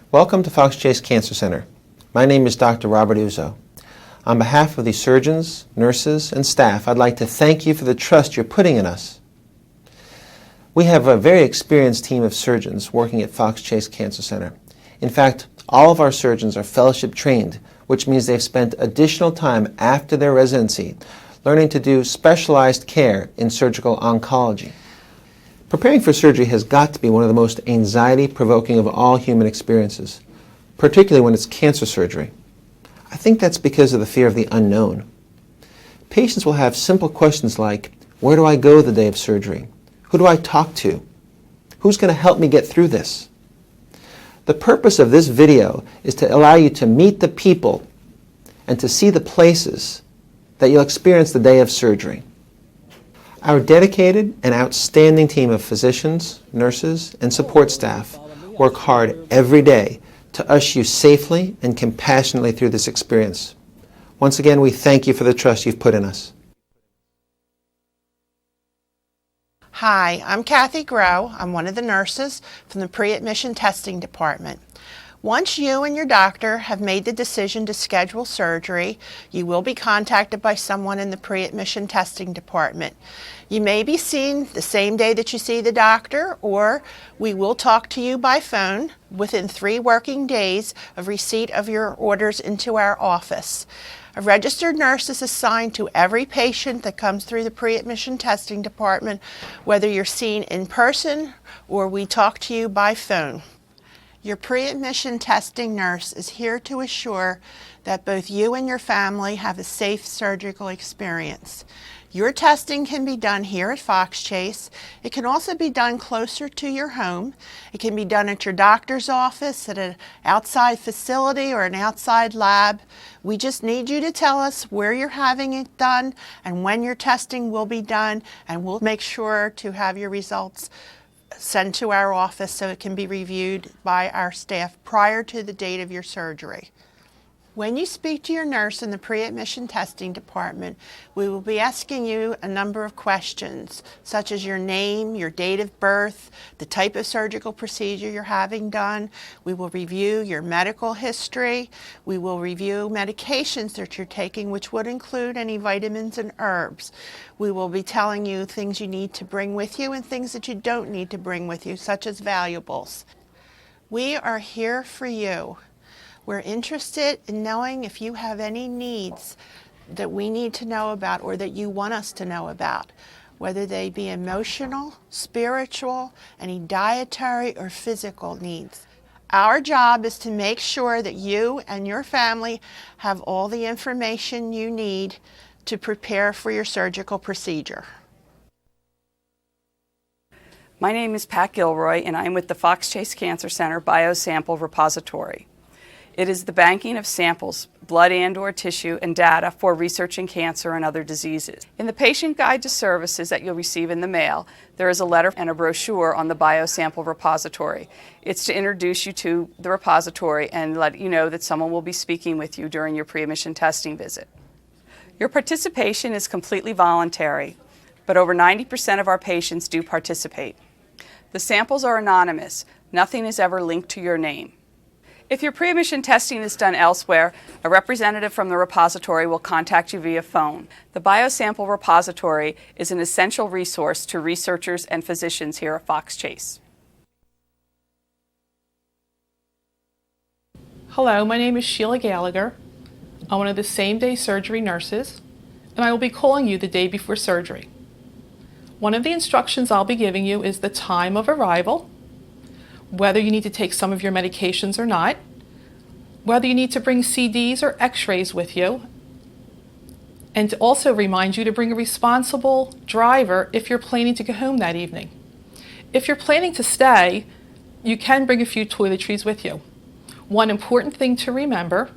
Welcome to Fox Chase Cancer Center. My name is Dr. Robert Uzo. On behalf of the surgeons, nurses, and staff, I'd like to thank you for the trust you're putting in us. We have a very experienced team of surgeons working at Fox Chase Cancer Center. In fact, all of our surgeons are fellowship trained, which means they've spent additional time after their residency learning to do specialized care in surgical oncology. Preparing for surgery has got to be one of the most anxiety-provoking of all human experiences, particularly when it's cancer surgery. I think that's because of the fear of the unknown. Patients will have simple questions like, where do I go the day of surgery? Who do I talk to? Who's going to help me get through this? The purpose of this video is to allow you to meet the people and to see the places that you'll experience the day of surgery. Our dedicated and outstanding team of physicians, nurses, and support staff work hard every day to usher you safely and compassionately through this experience. Once again, we thank you for the trust you've put in us. Hi, I'm Kathy Groh. I'm one of the nurses from the pre-admission testing department. Once you and your doctor have made the decision to schedule surgery, you will be contacted by someone in the pre-admission testing department. You may be seen the same day that you see the doctor, or we will talk to you by phone within 3 working days of receipt of your orders into our office. A registered nurse is assigned to every patient that comes through the pre-admission testing department, whether you're seen in person or we talk to you by phone. Your pre-admission testing nurse is here to assure that both you and your family have a safe surgical experience. Your testing can be done here at Fox Chase. It can also be done closer to your home. It can be done at your doctor's office, at an outside facility, or an outside lab. We just need you to tell us where you're having it done and when your testing will be done, and we'll make sure to have your results sent to our office so it can be reviewed by our staff prior to the date of your surgery. When you speak to your nurse in the pre-admission testing department, we will be asking you a number of questions, such as your name, your date of birth, the type of surgical procedure you're having done. We will review your medical history. We will review medications that you're taking, which would include any vitamins and herbs. We will be telling you things you need to bring with you and things that you don't need to bring with you, such as valuables. We are here for you. We're interested in knowing if you have any needs that we need to know about or that you want us to know about, whether they be emotional, spiritual, any dietary or physical needs. Our job is to make sure that you and your family have all the information you need to prepare for your surgical procedure. My name is Pat Gilroy, and I'm with the Fox Chase Cancer Center Biosample Repository. It is the banking of samples, blood and/or tissue, and data for researching cancer and other diseases. In the patient guide to services that you'll receive in the mail, there is a letter and a brochure on the Biosample Repository. It's to introduce you to the repository and let you know that someone will be speaking with you during your pre-admission testing visit. Your participation is completely voluntary, but over 90% of our patients do participate. The samples are anonymous. Nothing is ever linked to your name. If your pre-admission testing is done elsewhere, a representative from the repository will contact you via phone. The Biosample Repository is an essential resource to researchers and physicians here at Fox Chase. Hello, my name is Sheila Gallagher. I'm one of the same-day surgery nurses, and I will be calling you the day before surgery. One of the instructions I'll be giving you is the time of arrival, whether you need to take some of your medications or not, whether you need to bring CDs or x-rays with you, and to also remind you to bring a responsible driver if you're planning to go home that evening. If you're planning to stay, you can bring a few toiletries with you. One important thing to remember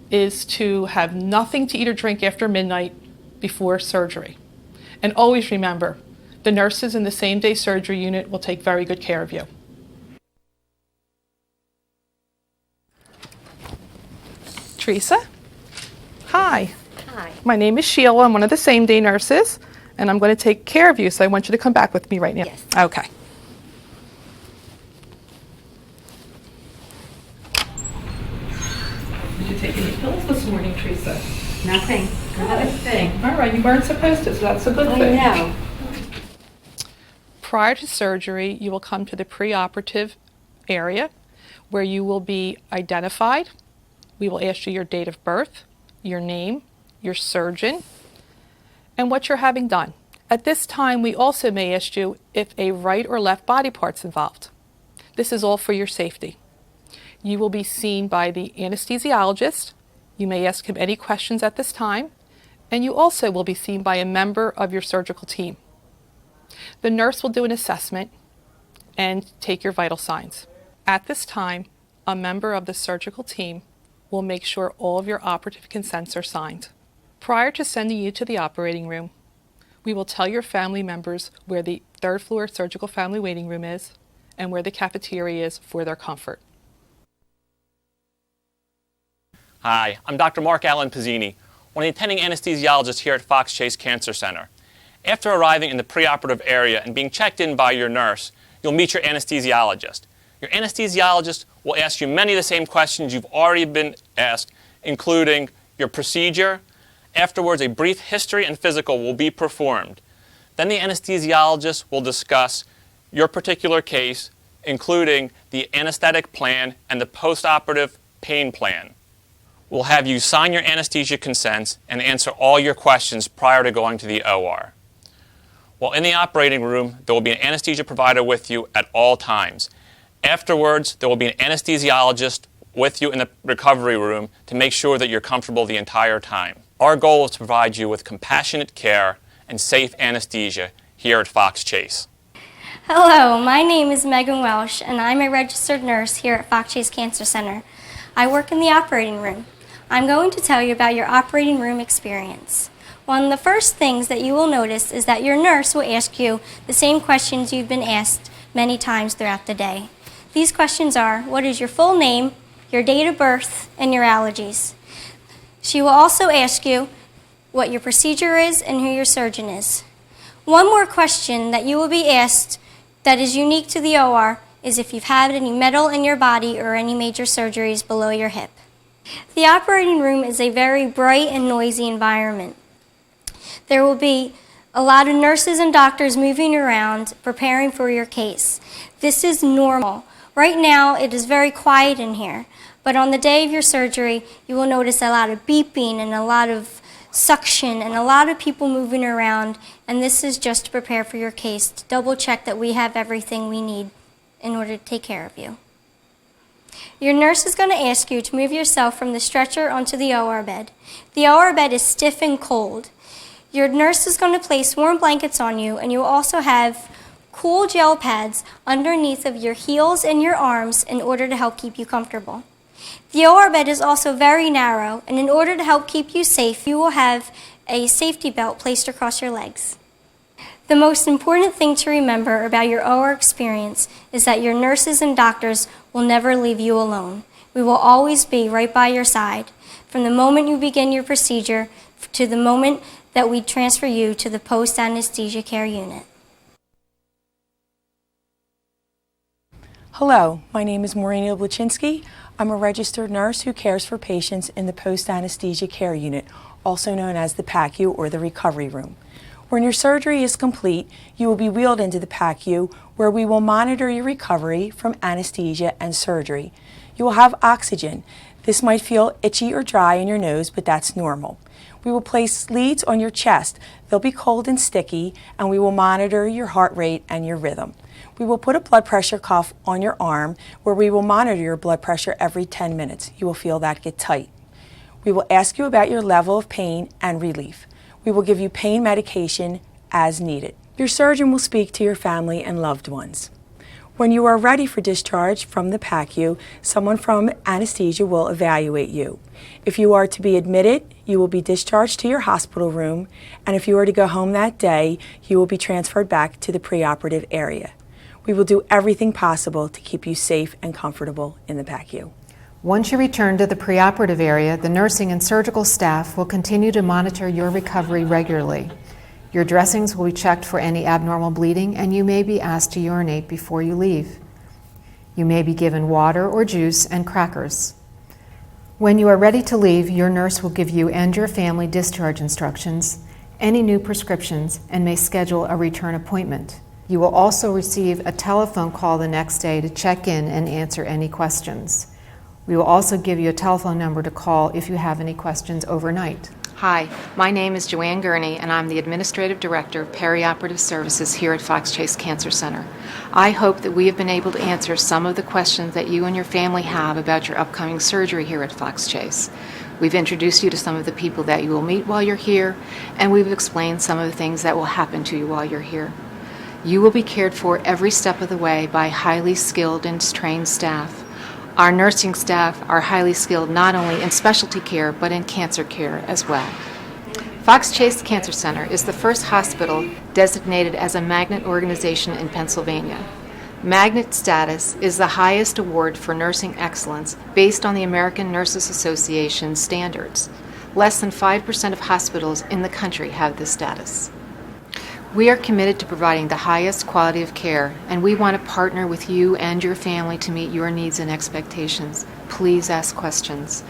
is to have nothing to eat or drink after midnight before surgery. And always remember, the nurses in the same-day surgery unit will take very good care of you. Teresa? Hi. Hi. My name is Sheila. I'm one of the same-day nurses, and I'm going to take care of you, so I want you to come back with me right now. Yes. Okay. this morning, Teresa? Nothing. Not a thing. All right, you weren't supposed to, so that's a good thing. I know. Prior to surgery, you will come to the preoperative area where you will be identified. We will ask you your date of birth, your name, your surgeon, and what you're having done. At this time, we also may ask you if a right or left body part's involved. This is all for your safety. You will be seen by the anesthesiologist. You may ask him any questions at this time, and you also will be seen by a member of your surgical team. The nurse will do an assessment and take your vital signs. At this time, a member of the surgical team will make sure all of your operative consents are signed. Prior to sending you to the operating room, we will tell your family members where the third floor surgical family waiting room is and where the cafeteria is for their comfort. Hi, I'm Dr. Mark Allen Pizzini, one of the attending anesthesiologists here at Fox Chase Cancer Center. After arriving in the preoperative area and being checked in by your nurse, you'll meet your anesthesiologist. Your anesthesiologist will ask you many of the same questions you've already been asked, including your procedure. Afterwards, a brief history and physical will be performed. Then the anesthesiologist will discuss your particular case, including the anesthetic plan and the postoperative pain plan. We'll have you sign your anesthesia consents and answer all your questions prior to going to the OR. While in the operating room, there will be an anesthesia provider with you at all times. Afterwards, there will be an anesthesiologist with you in the recovery room to make sure that you're comfortable the entire time. Our goal is to provide you with compassionate care and safe anesthesia here at Fox Chase. Hello, my name is Megan Welsh, and I'm a registered nurse here at Fox Chase Cancer Center. I work in the operating room. I'm going to tell you about your operating room experience. One of the first things that you will notice is that your nurse will ask you the same questions you've been asked many times throughout the day. These questions are, what is your full name, your date of birth, and your allergies? She will also ask you what your procedure is and who your surgeon is. One more question that you will be asked that is unique to the OR is if you've had any metal in your body or any major surgeries below your hip. The operating room is a very bright and noisy environment. There will be a lot of nurses and doctors moving around preparing for your case. This is normal. Right now it is very quiet in here, but on the day of your surgery you will notice a lot of beeping and a lot of suction and a lot of people moving around, and this is just to prepare for your case, to double check that we have everything we need in order to take care of you. Your nurse is going to ask you to move yourself from the stretcher onto the OR bed. The OR bed is stiff and cold. Your nurse is going to place warm blankets on you, and you will also have cool gel pads underneath of your heels and your arms in order to help keep you comfortable. The OR bed is also very narrow, and in order to help keep you safe, you will have a safety belt placed across your legs. The most important thing to remember about your OR experience is that your nurses and doctors will never leave you alone. We will always be right by your side from the moment you begin your procedure to the moment that we transfer you to the post-anesthesia care unit. Hello, my name is Maureen Oblachinsky. I'm a registered nurse who cares for patients in the post-anesthesia care unit, also known as the PACU or the recovery room. When your surgery is complete, you will be wheeled into the PACU where we will monitor your recovery from anesthesia and surgery. You will have oxygen. This might feel itchy or dry in your nose, but that's normal. We will place leads on your chest. They'll be cold and sticky, and we will monitor your heart rate and your rhythm. We will put a blood pressure cuff on your arm where we will monitor your blood pressure every 10 minutes. You will feel that get tight. We will ask you about your level of pain and relief. We will give you pain medication as needed. Your surgeon will speak to your family and loved ones. When you are ready for discharge from the PACU, someone from anesthesia will evaluate you. If you are to be admitted, you will be discharged to your hospital room, and if you are to go home that day, you will be transferred back to the preoperative area. We will do everything possible to keep you safe and comfortable in the PACU. Once you return to the preoperative area, the nursing and surgical staff will continue to monitor your recovery regularly. Your dressings will be checked for any abnormal bleeding, and you may be asked to urinate before you leave. You may be given water or juice and crackers. When you are ready to leave, your nurse will give you and your family discharge instructions, any new prescriptions, and may schedule a return appointment. You will also receive a telephone call the next day to check in and answer any questions. We will also give you a telephone number to call if you have any questions overnight. Hi, my name is Joanne Gurney, and I'm the Administrative Director of Perioperative Services here at Fox Chase Cancer Center. I hope that we have been able to answer some of the questions that you and your family have about your upcoming surgery here at Fox Chase. We've introduced you to some of the people that you will meet while you're here, and we've explained some of the things that will happen to you while you're here. You will be cared for every step of the way by highly skilled and trained staff. Our nursing staff are highly skilled not only in specialty care but in cancer care as well. Fox Chase Cancer Center is the first hospital designated as a magnet organization in Pennsylvania. Magnet status is the highest award for nursing excellence based on the American Nurses Association standards. Less than 5% of hospitals in the country have this status. We are committed to providing the highest quality of care, and we want to partner with you and your family to meet your needs and expectations. Please ask questions.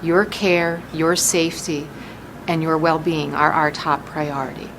Your care, your safety, and your well-being are our top priority.